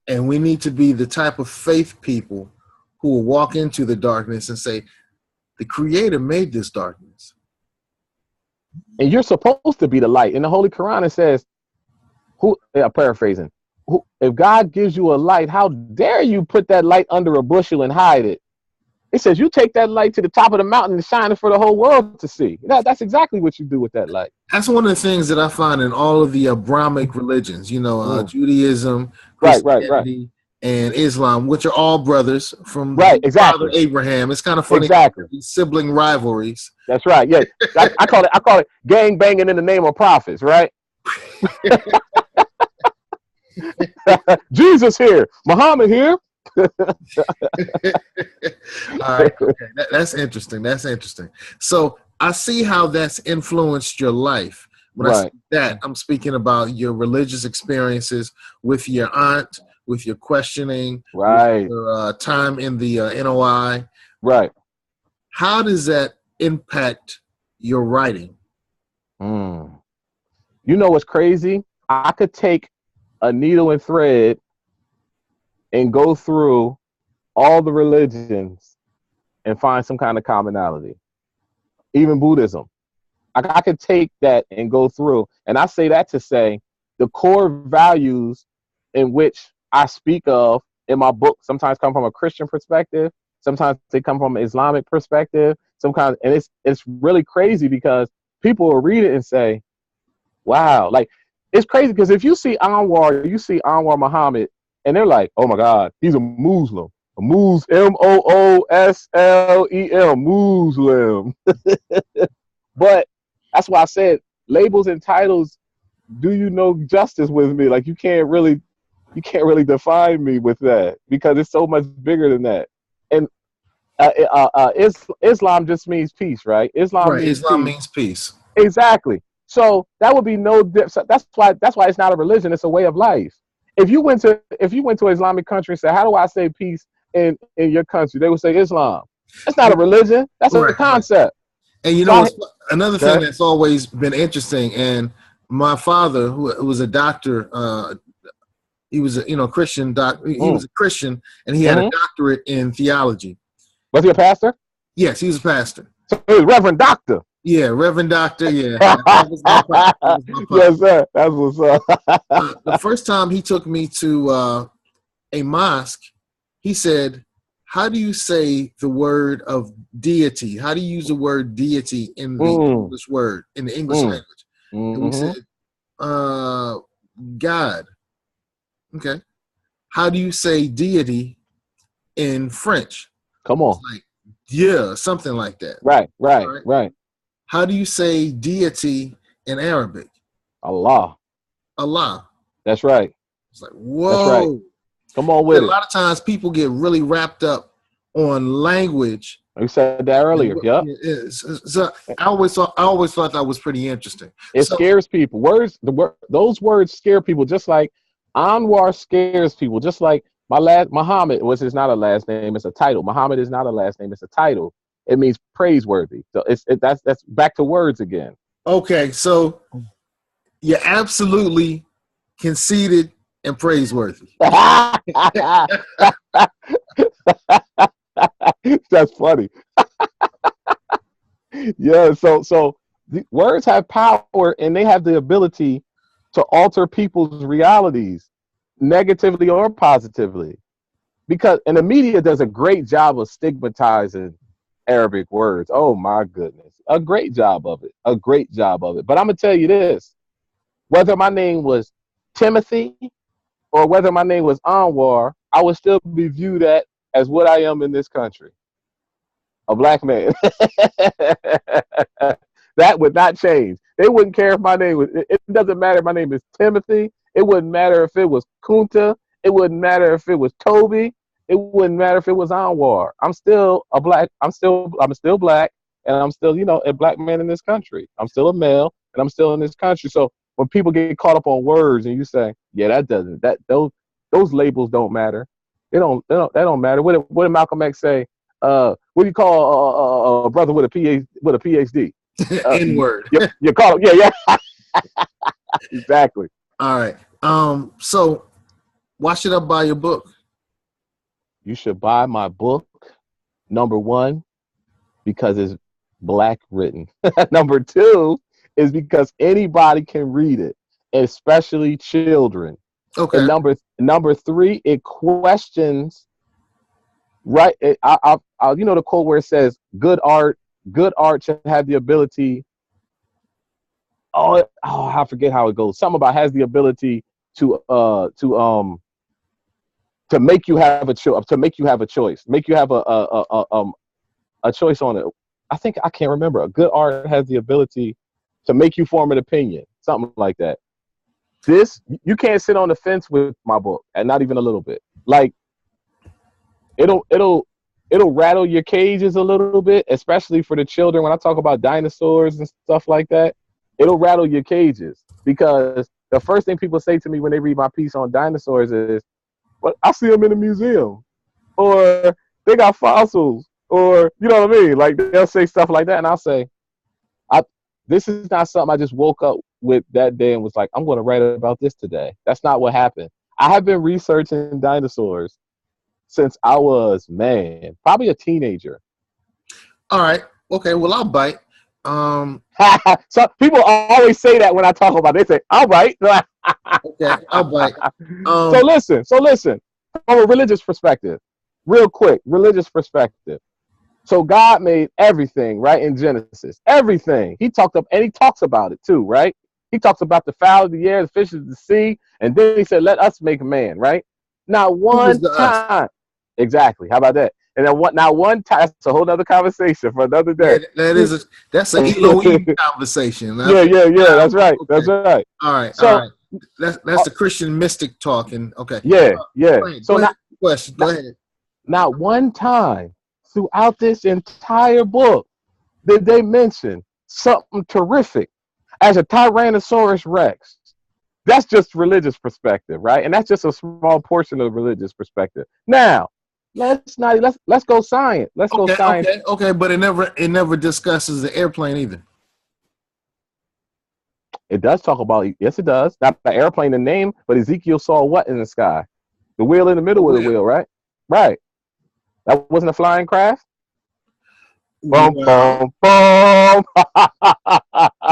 we need to be the type of faith people who will walk into the darkness and say, The Creator made this darkness. And you're supposed to be the light. In the Holy Quran, it says, paraphrasing, if God gives you a light, how dare you put that light under a bushel and hide it? It says you take that light to the top of the mountain and shine it for the whole world to see. That's exactly what you do with that light. That's one of the things that I find in all of the Abrahamic religions, Judaism, Christianity, and Islam, which are all brothers from Father Abraham. It's kind of funny, these sibling rivalries. That's right. Yeah, I call it gang banging in the name of prophets, right? Jesus here, Muhammad here. All right, okay. That's interesting. So I see how that's influenced your life. When I say that, I'm speaking about your religious experiences with your aunt, with your questioning, with your time in the NOI. Right. How does that impact your writing? You know what's crazy? I could take a needle and thread and go through all the religions and find some kind of commonality. Even Buddhism. I could take that and go through. And I say that to say the core values in which I speak of in my book sometimes come from a Christian perspective. Sometimes they come from an Islamic perspective. Sometimes, and it's really crazy because people will read it and say, wow, like it's crazy because if you see Anwar, you see Anwar Muhammad, and they're like, oh my God, he's a Muslim. A Mooslim, Muslim. But that's why I said labels and titles do you no justice with me. Like you can't really define me with that because it's so much bigger than that. And Islam just means peace, right? Islam means peace. Exactly. So that would be no different. That's why it's not a religion. It's a way of life. If you went to an Islamic country and said, how do I say peace in your country? They would say Islam. That's not a religion. That's a concept. And you know, another thing that's always been interesting, and my father, who was a doctor, he was a Christian doctor. He was a Christian, and he had a doctorate in theology. Was he a pastor? Yes, he was a pastor. So he was Reverend Doctor. Yeah, Reverend Doctor. Yeah, that was my yes, sir. That's what's up. The first time he took me to a mosque, he said, "How do you say the word of deity? How do you use the word deity in the English word in the English language?" And we said, "God." Okay. How do you say deity in French? Come on. Like, yeah, something like that. Right. How do you say deity in Arabic? Allah. That's right. It's like, whoa. That's right. Come on with it. A lot of times people get really wrapped up on language. We said that earlier. Yep. So I always thought that was pretty interesting. It scares people. Those words scare people, just like Anwar scares people, just like Muhammad, which is not a last name, it's a title. Muhammad is not a last name, it's a title. It means praiseworthy. So that's back to words again. Okay, so you're absolutely conceited and praiseworthy. That's funny. Yeah, so the words have power and they have the ability to alter people's realities, negatively or positively. And the media does a great job of stigmatizing Arabic words. Oh my goodness. A great job of it. But I'm going to tell you this. Whether my name was Timothy or whether my name was Anwar, I would still be viewed as what I am in this country. A black man. That would not change. They wouldn't care if my name was, it doesn't matter if my name is Timothy. It wouldn't matter if it was Kunta. It wouldn't matter if it was Toby. It wouldn't matter if it was Anwar. I'm still black, and I'm still, a black man in this country. I'm still a male, and I'm still in this country. So when people get caught up on words and you say, yeah, those labels don't matter. They don't matter. What did Malcolm X say? What do you call a brother with a PhD? N-word. You call him, yeah. Exactly. All right. So why should I buy your book? You should buy my book. Number one, because it's black written. Number two is because anybody can read it, especially children. Okay. And number three, it questions, right? You know the quote where it says, good art should have the ability. I forget how it goes. Something about has the ability to make you have a choice, make you have a choice on it. I can't remember. A good art has the ability to make you form an opinion, something like that. This, you can't sit on the fence with my book, and not even a little bit. Like, it'll rattle your cages a little bit, especially for the children. When I talk about dinosaurs and stuff like that, it'll rattle your cages, because the first thing people say to me when they read my piece on dinosaurs is, "Well, I see them in the museum," or "They got fossils," or you know what I mean? Like, they'll say stuff like that, and I'll say, this is not something I just woke up with that day and was like, I'm going to write about this today. That's not what happened. I have been researching dinosaurs since I was, probably a teenager. All right. Okay. Well, I'll bite. So people always say that when I talk about it. They say, all right. Okay, I'll bite. So listen, from a religious perspective, real quick, religious perspective. So God made everything, right, in Genesis. Everything. He talks about it too, right? He talks about the fowl of the air, the fish of the sea, and then he said, let us make man, right? Not one time. Exactly. How about that? And then not one time, that's a whole other conversation for another day. Yeah, that's an Elohim conversation. Yeah, that's right. Okay. That's right. All right. That's the Christian mystic talking. Okay. Yeah. So go ahead. Not one time throughout this entire book did they mention something terrific as a Tyrannosaurus Rex. That's just religious perspective, right? And that's just a small portion of religious perspective. Now, let's go science. Go science. Okay, but it never discusses the airplane either. It does talk about, yes, it does. Not the airplane, the name, but Ezekiel saw what in the sky? The wheel in the middle of the wheel, right? Right. That wasn't a flying craft? Boom, boom, boom.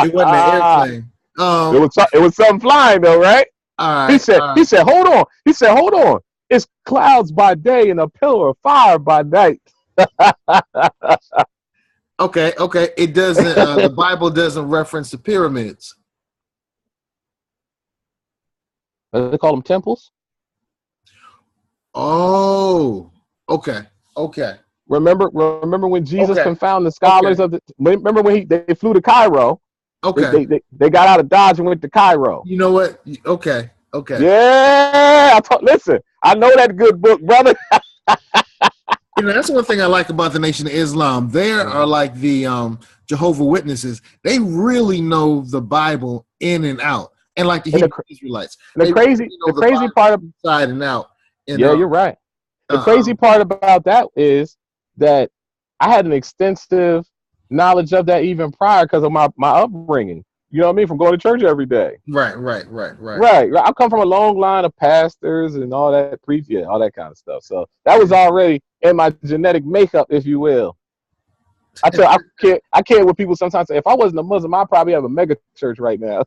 It wasn't an airplane. It was something flying though, right? All right. He said, hold on. It's clouds by day and a pillar of fire by night. Okay. It doesn't. The Bible doesn't reference the pyramids. They call them temples. Oh, okay. Remember when Jesus confounded the scholars of the. Remember when they flew to Cairo? Okay. They got out of Dodge and went to Cairo. You know what? Okay. Yeah, listen. I know that good book, brother. That's one thing I like about the Nation of Islam. They are like the Jehovah's Witnesses. They really know the Bible in and out, and like the Hebrew Israelites. The crazy part of inside and out. You're right. The crazy part about that is that I had an extensive knowledge of that even prior because of my upbringing. You know what I mean? From going to church every day. Right. I come from a long line of pastors and all that all that kind of stuff. So that was already in my genetic makeup, if you will. I care what people sometimes say. If I wasn't a Muslim, I'd probably have a mega church right now.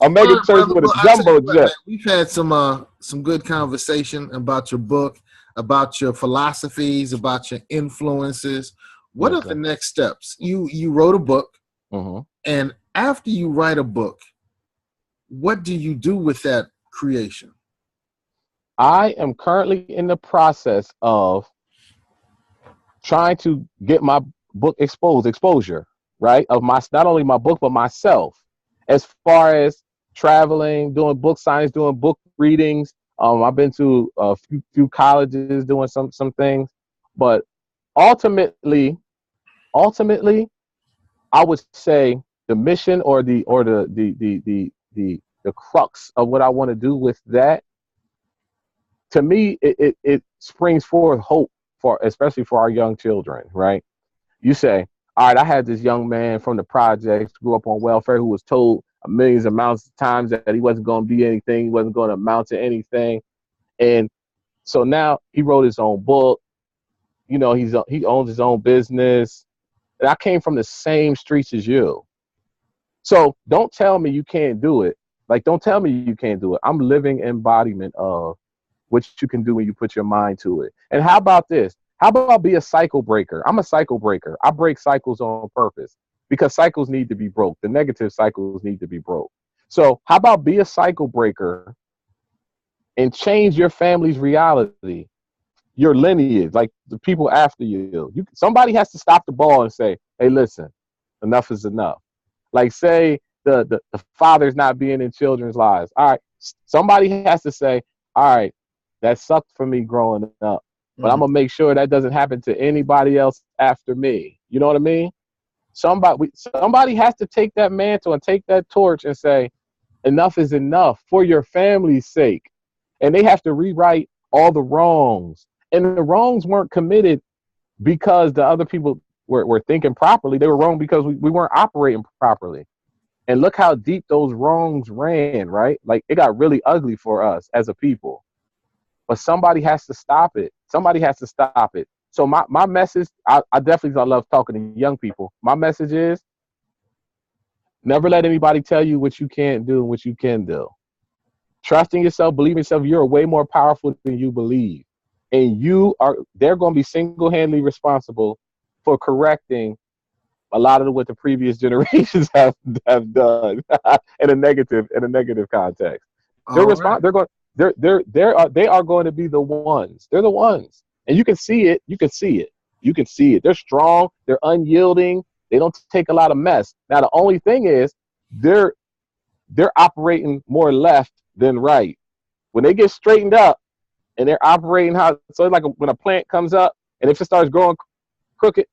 A mega church with a jumbo jet. We've had some good conversation about your book, about your philosophies, about your influences. What are the next steps? You wrote a book, and after you write a book, what do you do with that creation? I am currently in the process of trying to get my book exposure, right? Of not only my book, but myself, as far as traveling, doing book signings, doing book readings. I've been to a few colleges doing some things, but ultimately, I would say the mission or the crux of what I want to do with that, to me, it springs forth hope especially for our young children, right? You say, all right, I had this young man from the projects, grew up on welfare, who was told millions of amounts of times that he wasn't going to be anything, he wasn't going to amount to anything. And So now he wrote his own book. You know, he owns his own business. And I came from the same streets as you. So don't tell me you can't do it. Like, don't tell me you can't do it. I'm living embodiment of what you can do when you put your mind to it. And how about this? How about be a cycle breaker? I'm a cycle breaker. I break cycles on purpose because cycles need to be broke. The negative cycles need to be broke. So how about be a cycle breaker and change your family's reality, your lineage, like the people after you. Somebody has to stop the ball and say, hey, listen, enough is enough. Like, say the father's not being in children's lives. All right, somebody has to say, all right, that sucked for me growing up, but I'm going to make sure that doesn't happen to anybody else after me. You know what I mean? Somebody has to take that mantle and take that torch and say, enough is enough for your family's sake. And they have to rewrite all the wrongs. And the wrongs weren't committed because the other people were thinking properly. They were wrong because we weren't operating properly. And look how deep those wrongs ran, right? Like, it got really ugly for us as a people. But somebody has to stop it. Somebody has to stop it. So my message, I definitely love talking to young people. My message is, never let anybody tell you what you can't do and what you can do. Trust in yourself, believe in yourself. You're way more powerful than you believe. And they're going to be single-handedly responsible for correcting a lot of what the previous generations have done in a negative context. They are going to be the ones. They're the ones. And you can see it. You can see it. They're strong. They're unyielding. They don't take a lot of mess. Now, the only thing is they're operating more left than right. When they get straightened up and they're operating so like when a plant comes up and if it starts growing crooked,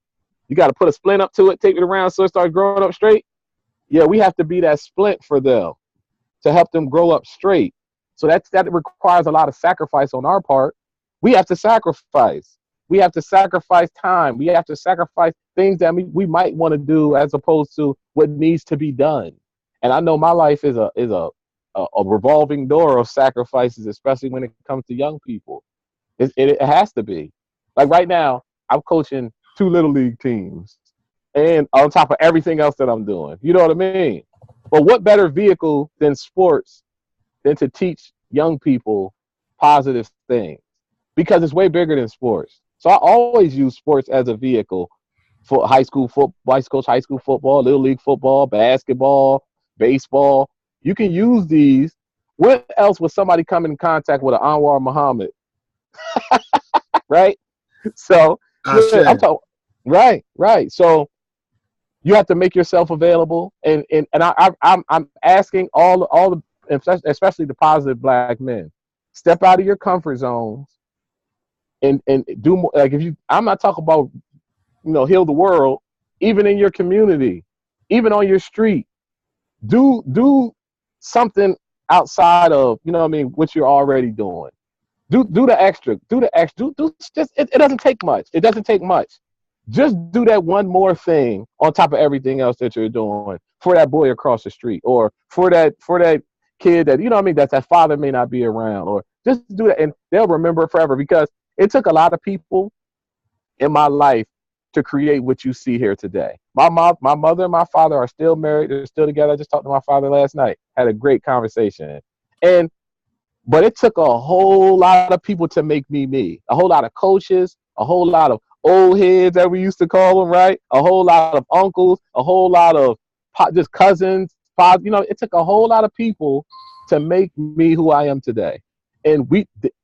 you got to put a splint up to it, take it around so it starts growing up straight. Yeah, we have to be that splint for them to help them grow up straight. So that requires a lot of sacrifice on our part. We have to sacrifice. We have to sacrifice time. We have to sacrifice things that we might want to do as opposed to what needs to be done. And I know my life is a revolving door of sacrifices, especially when it comes to young people. It has to be. Like right now, I'm coaching 2 little league teams, and on top of everything else that I'm doing. You know what I mean? But what better vehicle than sports than to teach young people positive things? Because it's way bigger than sports. So I always use sports as a vehicle for high school football. I coach high school football, little league football, basketball, baseball. You can use these. When else would somebody come in contact with an Anwar Muhammad? Right? So I'm talking. Right. So you have to make yourself available, and I'm asking all the, especially the positive Black men, step out of your comfort zones and do more. Like I'm not talking about heal the world, even in your community, even on your street. Do something outside of what you're already doing. Do the extra. Do just it doesn't take much. It doesn't take much. Just do that one more thing on top of everything else that you're doing for that boy across the street, or for that kid that that father may not be around, or just do that and they'll remember it forever, because it took a lot of people in my life to create what you see here today. My mother and my father are still married. They're still together. I just talked to my father last night. Had a great conversation. But it took a whole lot of people to make me. A whole lot of coaches, a whole lot of old heads that we used to call them, right? A whole lot of uncles, a whole lot of just cousins. It took a whole lot of people to make me who I am today. And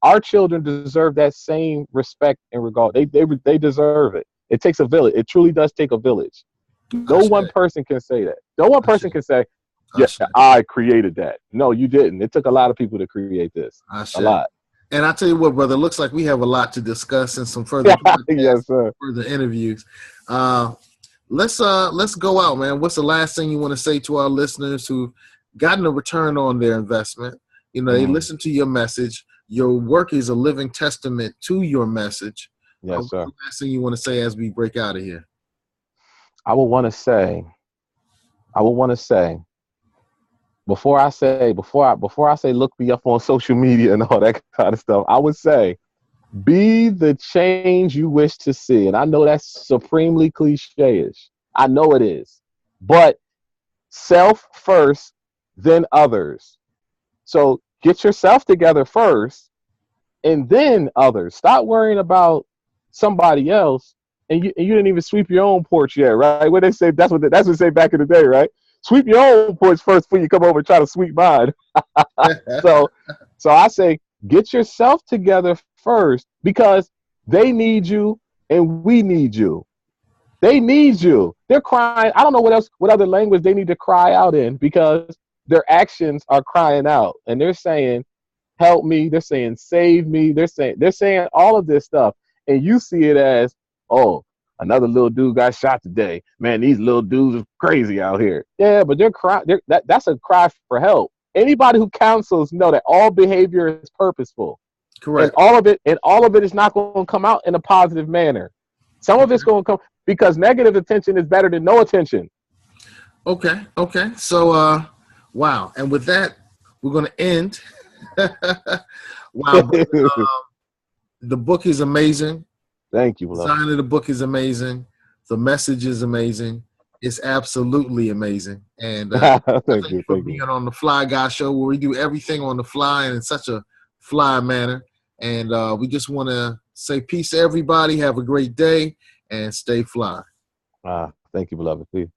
our children deserve that same respect and regard. They deserve it. It takes a village. It truly does take a village. No one person can say that. No one person can say, I created that. No, you didn't. It took a lot of people to create this. A lot. And I tell you what, brother, it looks like we have a lot to discuss in some further yes, sir. further interviews. Let's go out, man. What's the last thing you want to say to our listeners who've gotten a return on their investment? They listen to your message. Your work is a living testament to your message. Yes, sir. What's the last thing you want to say as we break out of here? I would want to say, before I say look me up on social media and all that kind of stuff, I would say Be the change you wish to see. And I know that's supremely cliche-ish. I know it is. But self first, then others. So get yourself together first, and then others. Stop worrying about somebody else, and you didn't even sweep your own porch yet, right? What they say, that's what they say back in the day, right? Sweep your own porch first before you come over and try to sweep mine. So I say get yourself together first, because they need you and we need you. They need you. They're crying. I don't know what other language they need to cry out in, because their actions are crying out, and they're saying, help me. They're saying, save me. They're saying all of this stuff. And you see it as, oh, another little dude got shot today. Man, these little dudes are crazy out here. Yeah, but they're crying. That's a cry for help. Anybody who counsels know that all behavior is purposeful. Correct. And all of it is not going to come out in a positive manner. Some of it's going to come because negative attention is better than no attention. Okay. So, wow. And with that, we're going to end. Wow. The book is amazing. Thank you. The design of the book is amazing. The message is amazing. It's absolutely amazing. And thank you for being on the Fly Guy Show, where we do everything on the fly and in such a fly manner. And we just want to say peace to everybody. Have a great day and stay fly. Thank you, beloved. Please.